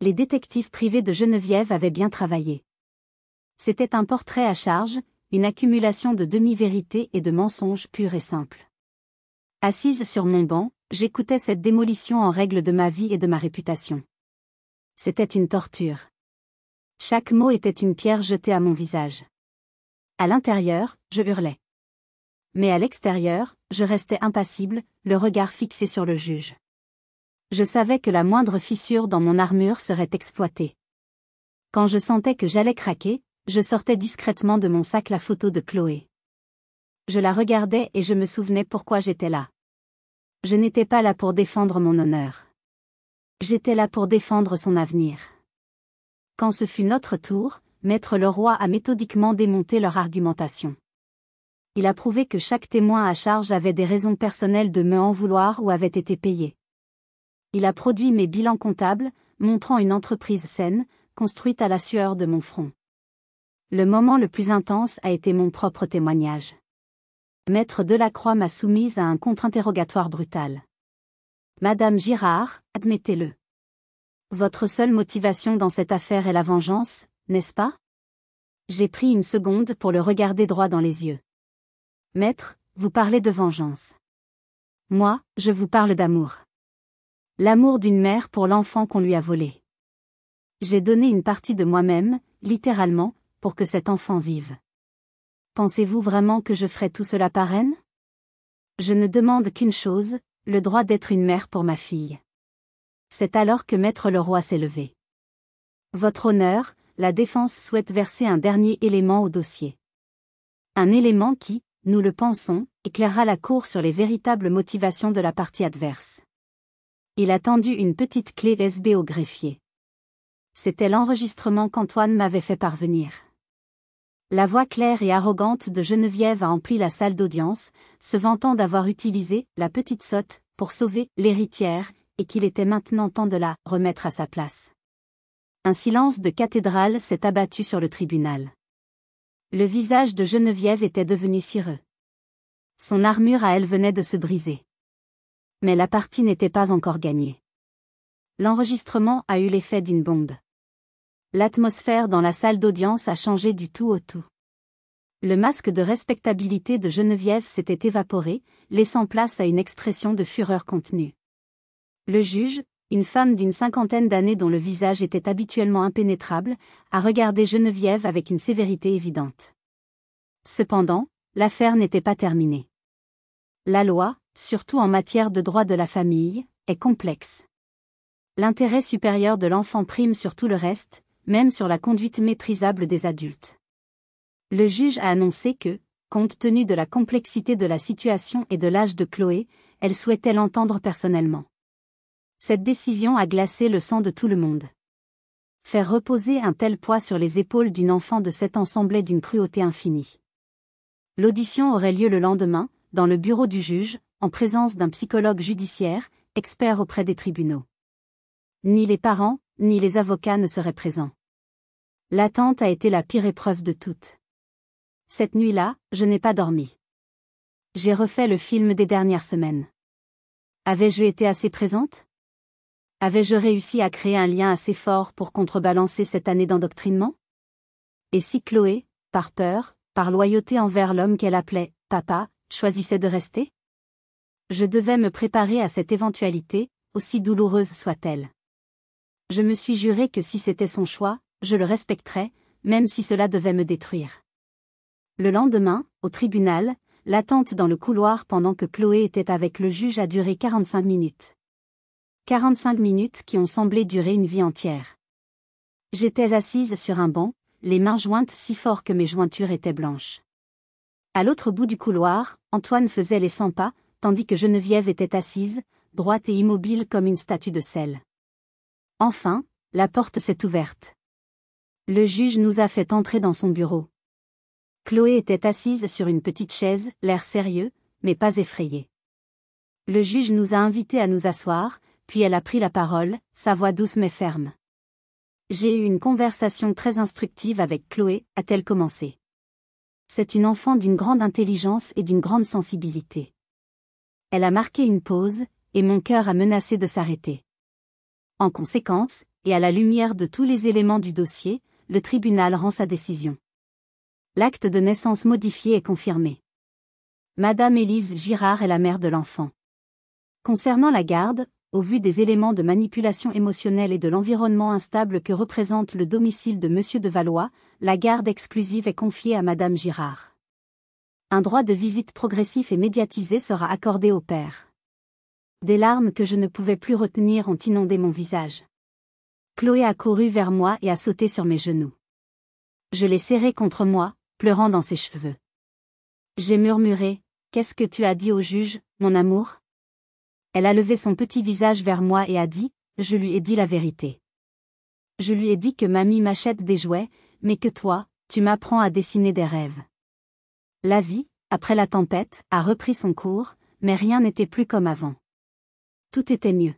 Les détectives privés de Geneviève avaient bien travaillé. C'était un portrait à charge, une accumulation de demi-vérités et de mensonges purs et simples. Assise sur mon banc, j'écoutais cette démolition en règle de ma vie et de ma réputation. C'était une torture. Chaque mot était une pierre jetée à mon visage. À l'intérieur, je hurlais. Mais à l'extérieur, je restais impassible, le regard fixé sur le juge. Je savais que la moindre fissure dans mon armure serait exploitée. Quand je sentais que j'allais craquer, je sortais discrètement de mon sac la photo de Chloé. Je la regardais et je me souvenais pourquoi j'étais là. Je n'étais pas là pour défendre mon honneur. J'étais là pour défendre son avenir. Quand ce fut notre tour, Maître Leroy a méthodiquement démonté leur argumentation. Il a prouvé que chaque témoin à charge avait des raisons personnelles de me en vouloir ou avait été payé. Il a produit mes bilans comptables, montrant une entreprise saine, construite à la sueur de mon front. Le moment le plus intense a été mon propre témoignage. Maître Delacroix m'a soumise à un contre-interrogatoire brutal. Madame Girard, admettez-le. Votre seule motivation dans cette affaire est la vengeance, n'est-ce pas? J'ai pris une seconde pour le regarder droit dans les yeux. Maître, vous parlez de vengeance. Moi, je vous parle d'amour. L'amour d'une mère pour l'enfant qu'on lui a volé. J'ai donné une partie de moi-même, littéralement, pour que cet enfant vive. Pensez-vous vraiment que je ferai tout cela par haine? Je ne demande qu'une chose, le droit d'être une mère pour ma fille. C'est alors que Maître Leroy s'est levé. Votre honneur, la défense souhaite verser un dernier élément au dossier. Un élément qui, nous le pensons, éclairera la cour sur les véritables motivations de la partie adverse. Il a tendu une petite clé USB au greffier. C'était l'enregistrement qu'Antoine m'avait fait parvenir. La voix claire et arrogante de Geneviève a empli la salle d'audience, se vantant d'avoir utilisé la petite sotte pour sauver l'héritière, et qu'il était maintenant temps de la remettre à sa place. Un silence de cathédrale s'est abattu sur le tribunal. Le visage de Geneviève était devenu cireux. Son armure à elle venait de se briser. Mais la partie n'était pas encore gagnée. L'enregistrement a eu l'effet d'une bombe. L'atmosphère dans la salle d'audience a changé du tout au tout. Le masque de respectabilité de Geneviève s'était évaporé, laissant place à une expression de fureur contenue. Le juge, une femme d'une cinquantaine d'années dont le visage était habituellement impénétrable, a regardé Geneviève avec une sévérité évidente. Cependant, l'affaire n'était pas terminée. La loi, surtout en matière de droit de la famille, est complexe. L'intérêt supérieur de l'enfant prime sur tout le reste, même sur la conduite méprisable des adultes. Le juge a annoncé que, compte tenu de la complexité de la situation et de l'âge de Chloé, elle souhaitait l'entendre personnellement. Cette décision a glacé le sang de tout le monde. Faire reposer un tel poids sur les épaules d'une enfant de 7 ans semblait d'une cruauté infinie. L'audition aurait lieu le lendemain, dans le bureau du juge, en présence d'un psychologue judiciaire, expert auprès des tribunaux. Ni les parents, ni les avocats ne seraient présents. L'attente a été la pire épreuve de toutes. Cette nuit-là, je n'ai pas dormi. J'ai refait le film des dernières semaines. Avais-je été assez présente? Avais-je réussi à créer un lien assez fort pour contrebalancer cette année d'endoctrinement? Et si Chloé, par peur, par loyauté envers l'homme qu'elle appelait « papa », choisissait de rester? Je devais me préparer à cette éventualité, aussi douloureuse soit-elle. Je me suis juré que si c'était son choix, je le respecterais, même si cela devait me détruire. Le lendemain, au tribunal, l'attente dans le couloir pendant que Chloé était avec le juge a duré 45 minutes. 45 minutes qui ont semblé durer une vie entière. J'étais assise sur un banc, les mains jointes si fort que mes jointures étaient blanches. À l'autre bout du couloir, Antoine faisait les 100 pas, tandis que Geneviève était assise, droite et immobile comme une statue de sel. Enfin, la porte s'est ouverte. Le juge nous a fait entrer dans son bureau. Chloé était assise sur une petite chaise, l'air sérieux, mais pas effrayé. Le juge nous a invités à nous asseoir, puis elle a pris la parole, sa voix douce mais ferme. J'ai eu une conversation très instructive avec Chloé, a-t-elle commencé. C'est une enfant d'une grande intelligence et d'une grande sensibilité. Elle a marqué une pause, et mon cœur a menacé de s'arrêter. En conséquence, et à la lumière de tous les éléments du dossier, le tribunal rend sa décision. L'acte de naissance modifié est confirmé. Madame Élise Girard est la mère de l'enfant. Concernant la garde, au vu des éléments de manipulation émotionnelle et de l'environnement instable que représente le domicile de Monsieur de Valois, la garde exclusive est confiée à Madame Girard. Un droit de visite progressif et médiatisé sera accordé au père. Des larmes que je ne pouvais plus retenir ont inondé mon visage. Chloé a couru vers moi et a sauté sur mes genoux. Je l'ai serrée contre moi, pleurant dans ses cheveux. J'ai murmuré, « Qu'est-ce que tu as dit au juge, mon amour ?» Elle a levé son petit visage vers moi et a dit, « Je lui ai dit la vérité. Je lui ai dit que mamie m'achète des jouets, mais que toi, tu m'apprends à dessiner des rêves. » La vie, après la tempête, a repris son cours, mais rien n'était plus comme avant. Tout était mieux.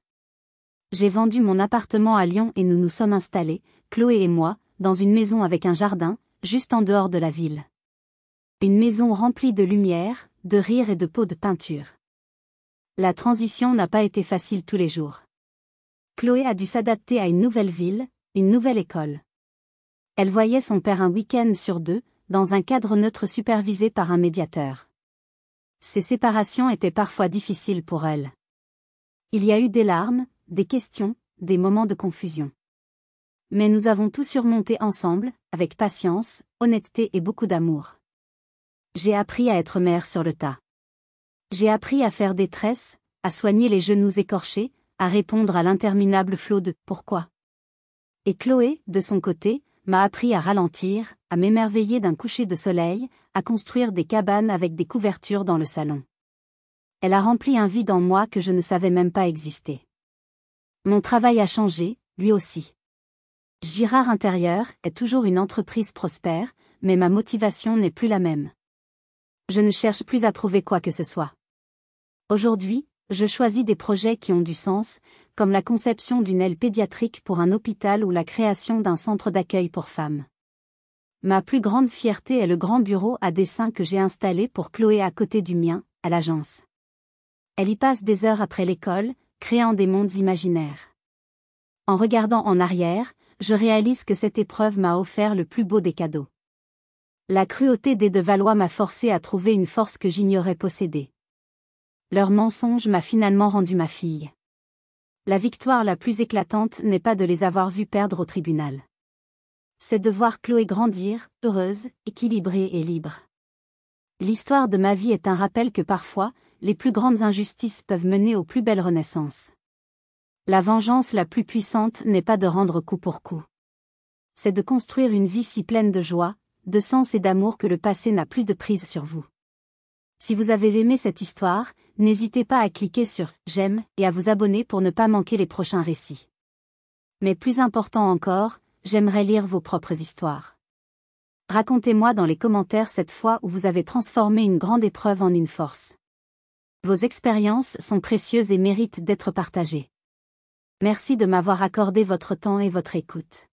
J'ai vendu mon appartement à Lyon et nous nous sommes installés, Chloé et moi, dans une maison avec un jardin, juste en dehors de la ville. Une maison remplie de lumière, de rire et de pots de peinture. La transition n'a pas été facile tous les jours. Chloé a dû s'adapter à une nouvelle ville, une nouvelle école. Elle voyait son père un week-end sur 2, dans un cadre neutre supervisé par un médiateur. Ces séparations étaient parfois difficiles pour elle. Il y a eu des larmes, des questions, des moments de confusion. Mais nous avons tout surmonté ensemble, avec patience, honnêteté et beaucoup d'amour. J'ai appris à être mère sur le tas. J'ai appris à faire des tresses, à soigner les genoux écorchés, à répondre à l'interminable flot de « pourquoi ». Et Chloé, de son côté, m'a appris à ralentir, à m'émerveiller d'un coucher de soleil, à construire des cabanes avec des couvertures dans le salon. Elle a rempli un vide en moi que je ne savais même pas exister. Mon travail a changé, lui aussi. Girard Intérieur est toujours une entreprise prospère, mais ma motivation n'est plus la même. Je ne cherche plus à prouver quoi que ce soit. Aujourd'hui, je choisis des projets qui ont du sens, comme la conception d'une aile pédiatrique pour un hôpital ou la création d'un centre d'accueil pour femmes. Ma plus grande fierté est le grand bureau à dessin que j'ai installé pour Chloé à côté du mien, à l'agence. Elle y passe des heures après l'école, créant des mondes imaginaires. En regardant en arrière, je réalise que cette épreuve m'a offert le plus beau des cadeaux. La cruauté des de Valois m'a forcé à trouver une force que j'ignorais posséder. Leur mensonge m'a finalement rendu ma fille. La victoire la plus éclatante n'est pas de les avoir vus perdre au tribunal. C'est de voir Chloé grandir, heureuse, équilibrée et libre. L'histoire de ma vie est un rappel que parfois, les plus grandes injustices peuvent mener aux plus belles renaissances. La vengeance la plus puissante n'est pas de rendre coup pour coup. C'est de construire une vie si pleine de joie, de sens et d'amour que le passé n'a plus de prise sur vous. Si vous avez aimé cette histoire, n'hésitez pas à cliquer sur « J'aime » et à vous abonner pour ne pas manquer les prochains récits. Mais plus important encore, j'aimerais lire vos propres histoires. Racontez-moi dans les commentaires cette fois où vous avez transformé une grande épreuve en une force. Vos expériences sont précieuses et méritent d'être partagées. Merci de m'avoir accordé votre temps et votre écoute.